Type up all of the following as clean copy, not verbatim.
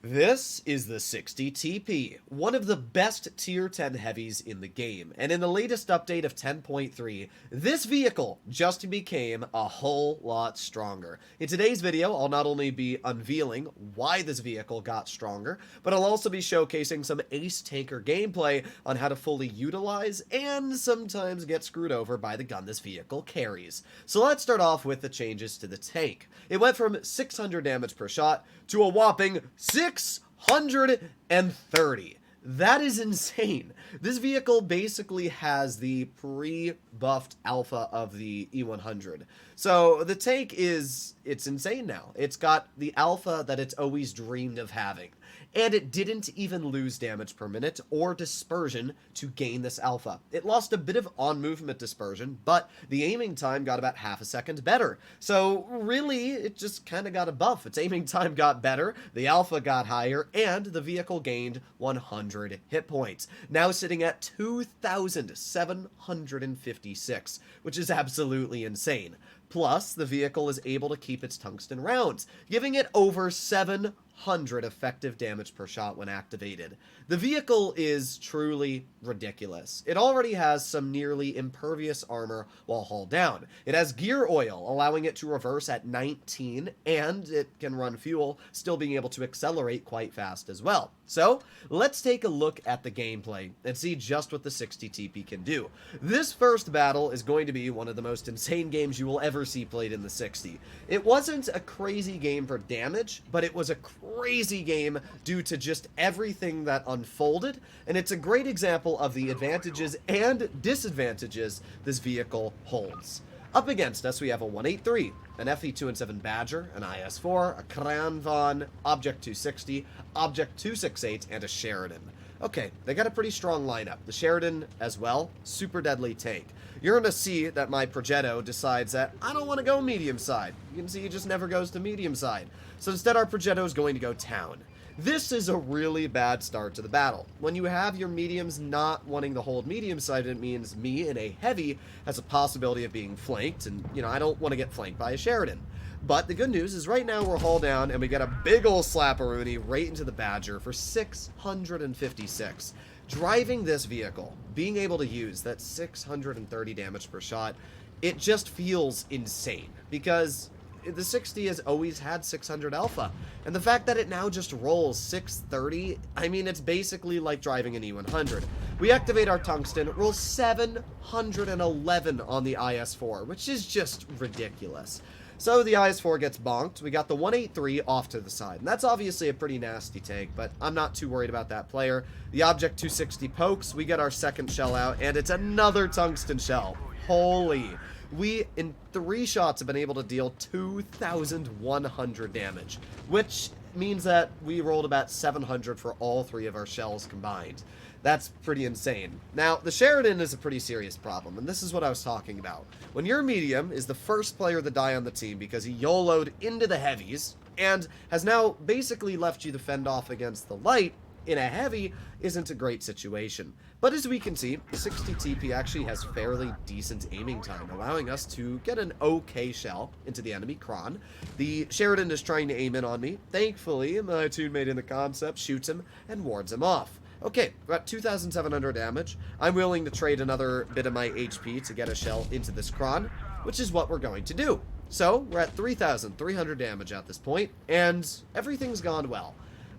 This is the 60 TP, one of the best tier 10 heavies in the game, and in the latest update of 10.3, this vehicle just became a whole lot stronger. In today's video, I'll not only be unveiling why this vehicle got stronger, but I'll also be showcasing some ace tanker gameplay on how to fully utilize and sometimes get screwed over by the gun this vehicle carries. So let's start off with the changes to the tank. It went from 600 damage per shot to a whopping 630. That is insane. This vehicle basically has the pre-buffed alpha of the E100. So the tank it's insane now. It's got the alpha that it's always dreamed of having. And it didn't even lose damage per minute or dispersion to gain this alpha. It lost a bit of on-movement dispersion, but the aiming time got about half a second better. So really, it just kind of got a buff. Its aiming time got better, the alpha got higher, and the vehicle gained 100 hit points. Now sitting at 2,756, which is absolutely insane. Plus, the vehicle is able to keep its tungsten rounds, giving it over 700 effective damage per shot when activated. The vehicle is truly ridiculous. It already has some nearly impervious armor while hull down. It has gear oil, allowing it to reverse at 19, and it can run fuel, still being able to accelerate quite fast as well. So, let's take a look at the gameplay and see just what the 60 TP can do. This first battle is going to be one of the most insane games you will ever see played in the 60. It wasn't a crazy game for damage, but it was a crazy game due to just everything that unfolded, and it's a great example of the advantages and disadvantages this vehicle holds. Up against us, we have a 183, an FE217 Badger, an IS-4, a Kranvon, Object 260, Object 268, and a Sheridan. Okay, they got a pretty strong lineup. The Sheridan as well, super deadly tank. You're going to see that my Progetto decides that I don't want to go medium side. You can see he just never goes to medium side. So instead our Progetto is going to go town. This is a really bad start to the battle. When you have your mediums not wanting to hold medium side, it means me in a heavy has a possibility of being flanked, and, I don't want to get flanked by a Sheridan. But the good news is right now we're hull down, and we get a big ol' slapperoonie right into the Badger for 656. Driving this vehicle, being able to use that 630 damage per shot, it just feels insane, because the 60 has always had 600 alpha, and the fact that it now just rolls 630, I mean, it's basically like driving an E100. We activate our tungsten, roll 711 on the IS-4, which is just ridiculous. So the IS-4 gets bonked. We got the 183 off to the side, and that's obviously a pretty nasty take, but I'm not too worried about that player. The Object 260 pokes, we get our second shell out, and it's another tungsten shell. Holy. We, in 3 shots, have been able to deal 2,100 damage, which means that we rolled about 700 for all 3 of our shells combined. That's pretty insane. Now, the Sheridan is a pretty serious problem, and this is what I was talking about. When your medium is the first player to die on the team because he YOLO'd into the heavies, and has now basically left you to fend off against the light, in a heavy isn't a great situation. But as we can see, the 60 TP actually has fairly decent aiming time, allowing us to get an okay shell into the enemy Kron. The Sheridan is trying to aim in on me. Thankfully, my teammate in the concept shoots him and wards him off. Okay, we're at 2,700 damage. I'm willing to trade another bit of my HP to get a shell into this Kron, which is what we're going to do. So, we're at 3,300 damage at this point, and everything's gone well.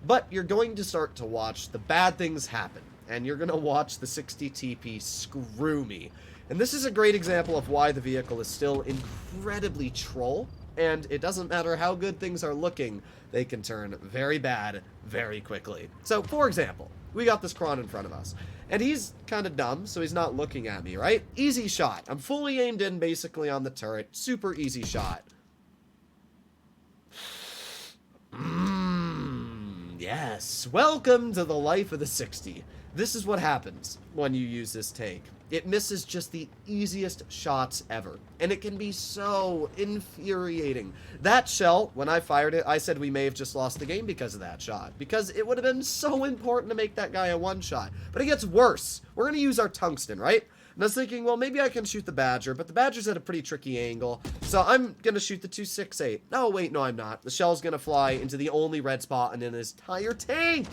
But you're going to start to watch the bad things happen, and you're going to watch the 60 TP screw me. And this is a great example of why the vehicle is still incredibly troll, and it doesn't matter how good things are looking, they can turn very bad very quickly. So, for example, we got this Kron in front of us, and he's kind of dumb, so he's not looking at me, right? Easy shot. I'm fully aimed in basically on the turret. Super easy shot. Yes, welcome to the life of the 60. This is what happens when you use this take. It misses just the easiest shots ever, and it can be so infuriating. That shell, when I fired it, I said we may have just lost the game because of that shot, because it would have been so important to make that guy a one-shot. But it gets worse. We're going to use our tungsten, right? And I was thinking, well, maybe I can shoot the Badger, but the Badger's at a pretty tricky angle, so I'm gonna shoot the 268. No, wait, no, I'm not. The shell's gonna fly into the only red spot in his entire tank.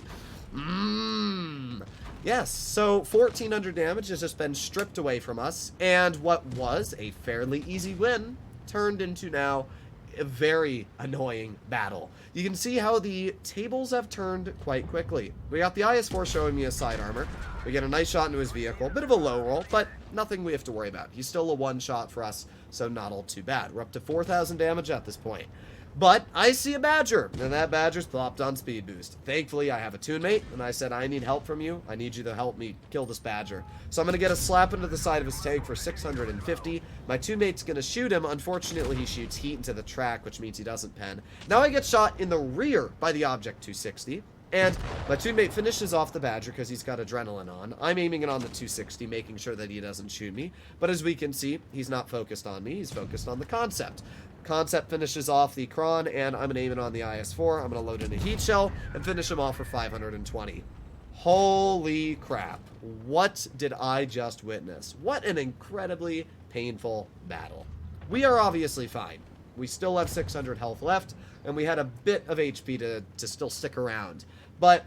Yes, so 1,400 damage has just been stripped away from us, and what was a fairly easy win turned into now a very annoying battle. You can see how the tables have turned quite quickly. We got the IS-4 showing me a side armor. We get a nice shot into his vehicle. Bit of a low roll, but nothing we have to worry about. He's still a one shot for us, so not all too bad. We're up to 4,000 damage at this point. But I see a Badger, and that Badger's plopped on speed boost. Thankfully, I have a toon mate, and I said, I need help from you. I need you to help me kill this Badger. So I'm going to get a slap into the side of his tank for 650. My toon mate's going to shoot him. Unfortunately, he shoots heat into the track, which means he doesn't pen. Now I get shot in the rear by the Object 260. And my toon mate finishes off the Badger because he's got adrenaline on. I'm aiming it on the 260, making sure that he doesn't shoot me. But as we can see, he's not focused on me. He's focused on the Concept. Concept finishes off the Kron, and I'm going to aim it on the IS-4. I'm going to load in a heat shell and finish him off for 520. Holy crap. What did I just witness? What an incredibly painful battle. We are obviously fine. We still have 600 health left, and we had a bit of HP to still stick around. But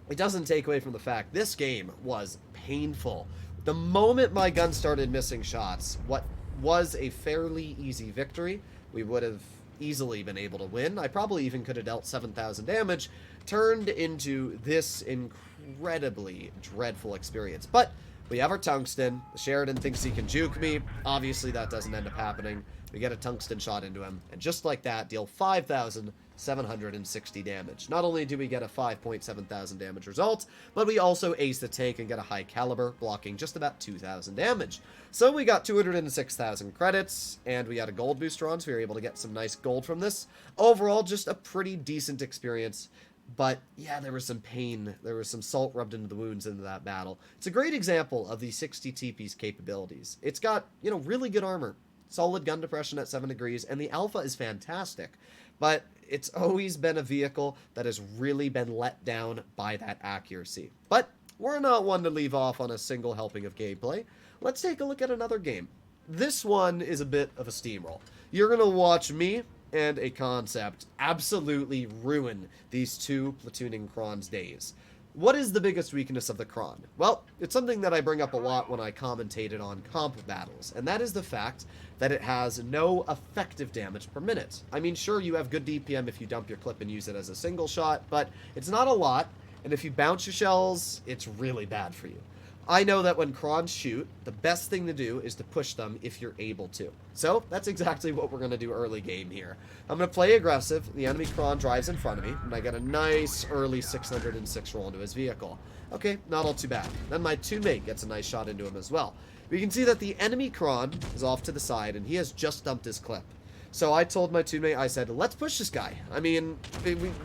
it doesn't take away from the fact this game was painful. The moment my gun started missing shots, what was a fairly easy victory, we would have easily been able to win. I probably even could have dealt 7,000 damage, turned into this incredibly dreadful experience. But we have our tungsten. Sheridan thinks he can juke me. Obviously, that doesn't end up happening. We get a tungsten shot into him, and just like that, deal 5,760 damage. Not only do we get a 5.7 thousand damage result, but we also ace the tank and get a high caliber, blocking just about 2,000 damage. So we got 206,000 credits, and we had a gold booster on, so we were able to get some nice gold from this. Overall, just a pretty decent experience. But yeah, there was some pain. There was some salt rubbed into the wounds into that battle. It's a great example of the 60 TP's capabilities. It's got, you know, really good armor, solid gun depression at 7 degrees, and the alpha is fantastic. But it's always been a vehicle that has really been let down by that accuracy. But we're not one to leave off on a single helping of gameplay. Let's take a look at another game. This one is a bit of a steamroll. You're going to watch me and a Concept absolutely ruin these two platooning Kron's days. What is the biggest weakness of the Kron? Well, it's something that I bring up a lot when I commentated on comp battles, and that is the fact that it has no effective damage per minute. I mean, sure, you have good DPM if you dump your clip and use it as a single shot, but it's not a lot, and if you bounce your shells, it's really bad for you. I know that when Krons shoot, the best thing to do is to push them if you're able to. So that's exactly what we're going to do early game here. I'm going to play aggressive. The enemy Kron drives in front of me, and I get a nice early 606 roll into his vehicle. Okay, not all too bad. Then my toon mate gets a nice shot into him as well. We can see that the enemy Kron is off to the side, and he has just dumped his clip. So I told my toon mate, I said, let's push this guy. I mean,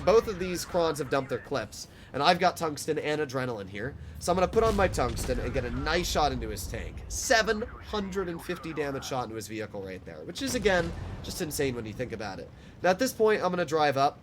both of these Krons have dumped their clips, and I've got tungsten and adrenaline here. So I'm going to put on my tungsten and get a nice shot into his tank. 750 damage shot into his vehicle right there, which is, again, just insane when you think about it. Now, at this point, I'm going to drive up.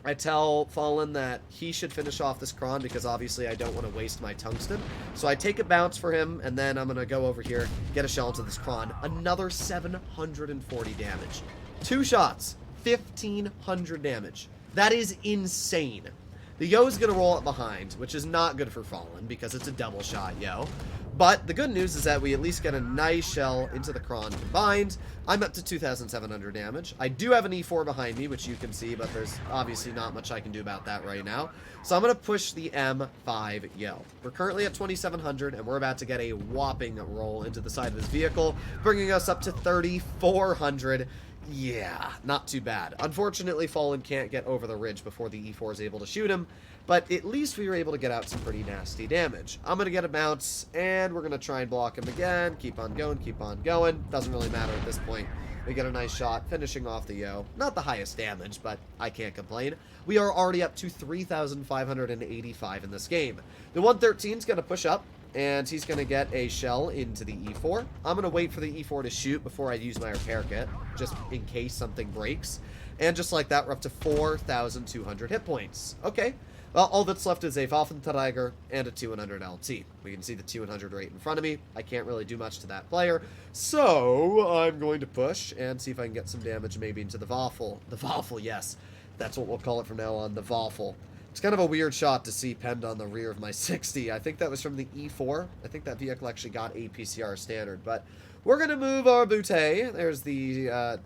I tell Fallen that he should finish off this Kron because obviously I don't want to waste my tungsten. So I take a bounce for him, and then I'm going to go over here, get a shell into this Kron. Another 740 damage. 2 shots, 1,500 damage. That is insane. The Yo is going to roll it behind, which is not good for Fallen because it's a double shot Yo. But the good news is that we at least get a nice shell into the Kron combined. I'm up to 2,700 damage. I do have an E4 behind me, which you can see, but there's obviously not much I can do about that right now. So I'm going to push the M5 Yo. We're currently at 2,700, and we're about to get a whopping roll into the side of his vehicle, bringing us up to 3,400. Yeah, not too bad. Unfortunately, Fallen can't get over the ridge before the E4 is able to shoot him, but at least we were able to get out some pretty nasty damage. I'm going to get a bounce, and we're going to try and block him again. Keep on going, keep on going. Doesn't really matter at this point. We get a nice shot, finishing off the Yo. Not the highest damage, but I can't complain. We are already up to 3,585 in this game. The 113 is going to push up, and he's going to get a shell into the E4. I'm going to wait for the E4 to shoot before I use my repair kit, just in case something breaks. And just like that, we're up to 4,200 hit points. Okay. Well, all that's left is a Waffenträger and a 200 LT. We can see the 200 right in front of me. I can't really do much to that player, so I'm going to push and see if I can get some damage maybe into the Waffle. The Waffle, yes. That's what we'll call it from now on, the Waffle. It's kind of a weird shot to see penned on the rear of my 60. I think that was from the E4. I think that vehicle actually got a PCR standard, but we're going to move our Butte. There's the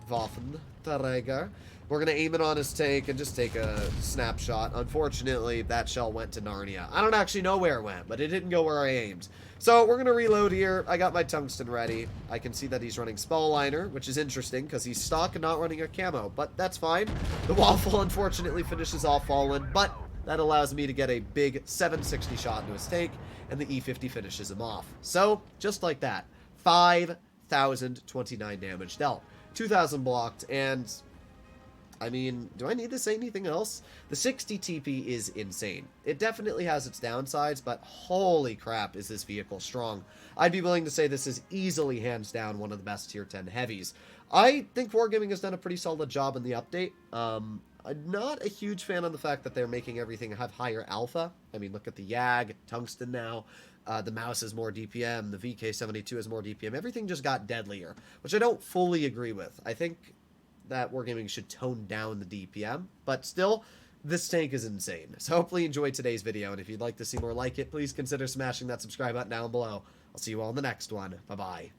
Waffenträger. We're going to aim it on his tank and just take a snapshot. Unfortunately, that shell went to Narnia. I don't actually know where it went, but it didn't go where I aimed. So we're going to reload here. I got my tungsten ready. I can see that he's running Spaliner, which is interesting because he's stock and not running a camo, but that's fine. The Waffle unfortunately finishes off Fallen, but that allows me to get a big 760 shot into his tank, and the E50 finishes him off. So, just like that, 5,029 damage dealt. 2,000 blocked, and I mean, do I need to say anything else? The 60 TP is insane. It definitely has its downsides, but holy crap is this vehicle strong. I'd be willing to say this is easily, hands down, one of the best tier 10 heavies. I think Wargaming has done a pretty solid job in the update. I'm not a huge fan of the fact that they're making everything have higher alpha. I mean, look at the YAG, Tungsten now. The Mouse is more DPM, the VK72 is more DPM. Everything just got deadlier, which I don't fully agree with. I think that Wargaming should tone down the DPM, but still, this tank is insane. So hopefully you enjoyed today's video, and if you'd like to see more like it, please consider smashing that subscribe button down below. I'll see you all in the next one. Bye-bye.